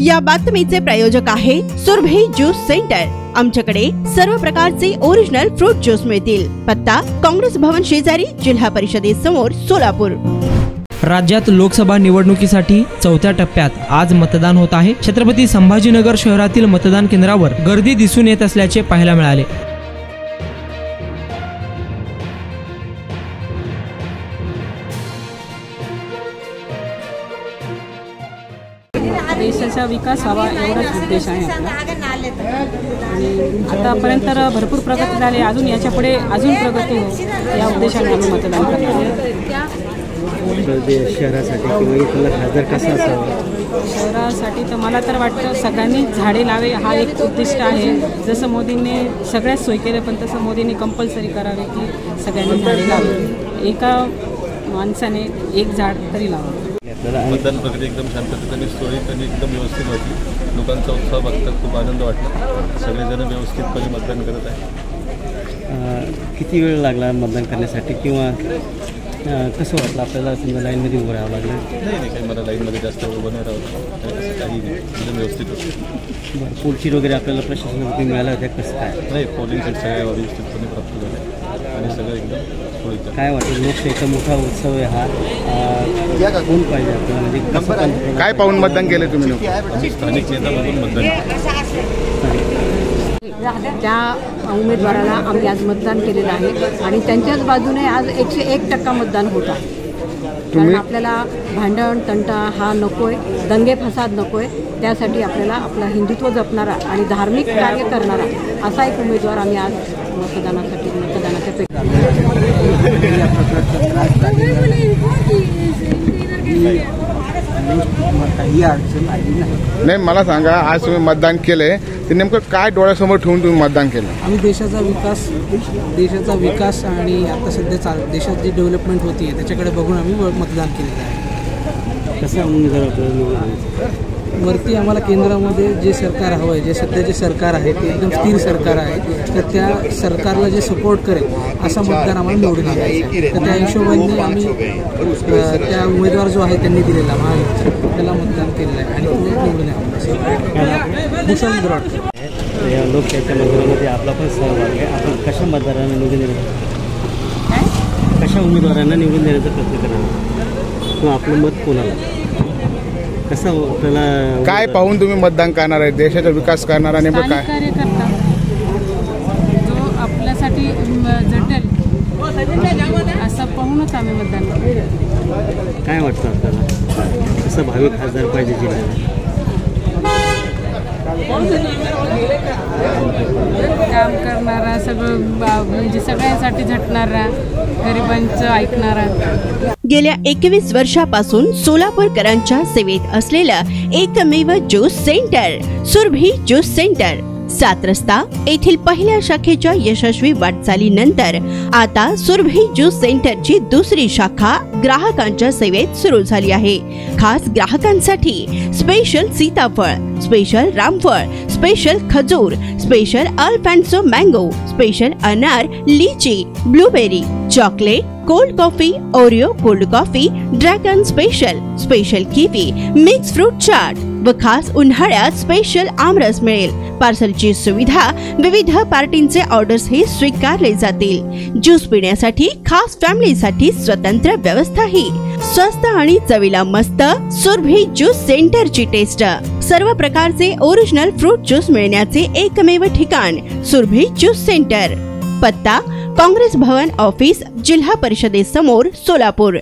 या बातमीचे प्रायोजक आहे सुरभी ज्यूस सेंटर। आमच्याकडे सर्व प्रकारचे ओरिजिनल फ्रूट ज्यूस मिळतील। पत्ता काँग्रेस भवन शेजारी, जिल्हा परिषदेसमोर, सोलापूर। राज्यात लोकसभा निवडणुकीसाठी चौथ्या टप्प्यात आज मतदान होत आहे। छत्रपती संभाजीनगर शहरातील मतदान केंद्रावर गर्दी दिसून येत असल्याचे पाहायला मिळाले। देशाचा विकास व्हावा एवढाच उद्देश आहे आपला। आणि आतापर्यंत भरपूर प्रगती झाली, अजून याच्या पुढे अजून प्रगती हो या उद्देशाने आम्ही मतदान करणार। शहरासाठी किंवा इथला खासदार कसा असावा? शहरासाठी तर मला तर वाटतं सगळ्यांनी झाडे लावे हा एक उद्दिष्ट आहे। जसं मोदींनी सगळ्याच सोय केलं, पण तसं मोदींनी कंपल्सरी करावे की सगळ्यांनी झाडे लावे। एका माणसाने एक झाड तरी लावावे। मतदान प्रक्रिया एकदम शांततेत आणि सुरळीत आणि एकदम व्यवस्थित होती। लोकांचा उत्साह बघता खूप आनंद वाटला। सगळेजण व्यवस्थितपणे मतदान करत आहे। किती वेळ लागला मतदान करण्यासाठी किंवा कसं वाटलं आपल्याला? समजा लाईनमध्ये उभं राहावं लागलं? नाही काही मला लाईनमध्ये जास्त उभं नाही राहतं, काही नाही, एकदम व्यवस्थित होतं। बरं, पोलची वगैरे आपल्याला प्रशासनाकडून मिळालं होत्या कसं काय? नाही, पोलिंग सगळ्या व्यवस्थितपणे प्राप्त झाले आणि सगळं एकदम सोयीचं। काय वाटतं लोकशाहीचा मोठा उत्सव आहे हा, कोण पाहिजे आपल्याला, म्हणजे कसं काय पाहून मतदान केलं तुम्ही? स्थानिक नेता म्हणून मतदान केलं। त्या उमेदवाराला आम्ही आज मतदान केलेलं आहे आणि त्यांच्याच बाजूने आज 101% मतदान होत आहे। कारण आपल्याला भांडण तंटा हा नकोय, दंगे फसाद नकोय। त्यासाठी आपल्याला आपला हिंदुत्व जपणारा आणि धार्मिक कार्य करणारा असा एक उमेदवार आम्ही आज मतदानाच्या काही अडचण आली नाही। मला सांगा, आज तुम्ही मतदान केलंय ते नेमकं काय डोळ्यासमोर ठेवून तुम्ही मतदान केलं? आम्ही देशाचा विकास आणि आता सध्या देशात जी डेव्हलपमेंट होती त्याच्याकडे बघून आम्ही मतदान केलेलं आहे। कसं उमेदवार वरती आम्हाला केंद्रामध्ये जे सरकार हवं आहे, जे सध्याचे सरकार आहे ते एकदम स्थिर सरकार आहे, तर त्या सरकारला जे सपोर्ट करेल असा मतदार आम्हाला निवडून आणायचा। तर त्या हिशोबाने आम्ही त्या उमेदवार जो आहे त्यांनी दिलेला महायुतीचा त्याला मतदान केलेलं आहे आणि तो निवडून आला भूषण ब्रॉड। या लोकशाहीच्या मतदानामध्ये आपला पण सहभाग आहे। आपण कशा मतदारांना निवडून देणार, कशा उमेदवारांना निवडून देण्याचा प्रयत्न करणार किंवा आपलं मत कोणाला, कसं आपल्याला काय पाहून तुम्ही मतदान करणार आहे? देशाचा विकास करणारा नेमकं काय कार्यकर्ता जो आपल्यासाठी झटेल असं पाहूनच आम्ही मतदान करतो। काय वाटतं आपल्याला, कसं भावी खासदार पाहिजे जिल्ह्याला? काम करणारा, सगळं म्हणजे सगळ्यांसाठी झटणारा, गरिबांचं ऐकणारा। गेल्या 21 वर्षापासून सोलापूरकरांच्या सेवेत असलेलं एकमेव juice centre Surabhi juice centre, 7 रस्ता येथील पहिल्या शाखेच्या यशस्वी वाटचालीनंतर आता सुरभी ज्यूस सेंटरची दुसरी शाखा ग्राहकांच्या सेवेत सुरू झाली आहे। खास ग्राहकांसाठी स्पेशल सीताफळ, स्पेशल रामफळ, स्पेशल खजूर, स्पेशल अल्फान्सो मँगो, स्पेशल अनार, लीची, blueberry, chocolate, cold coffee, Oreo cold coffee, dragon special kiwi, mix fruit chaat व खास उन्हाळ्यात स्पेशल आमरस मिळेल। पार्सलची सुविधा, विविध पार्टींचे ऑर्डर्स हे स्वीकारले जातील। ज्यूस पिण्यासाठी खास फॅमिलीसाठी स्वतंत्र व्यवस्थाही। स्वस्त आणि चवीला मस्त सुरभी ज्यूस सेंटरची टेस्ट। सर्व प्रकारचे ओरिजिनल फ्रूट ज्यूस मिळण्याचे एकमेव ठिकाण सुरभी ज्यूस सेंटर। पत्ता काँग्रेस भवन ऑफिस, जिल्हा परिषदेसमोर, सोलापूर।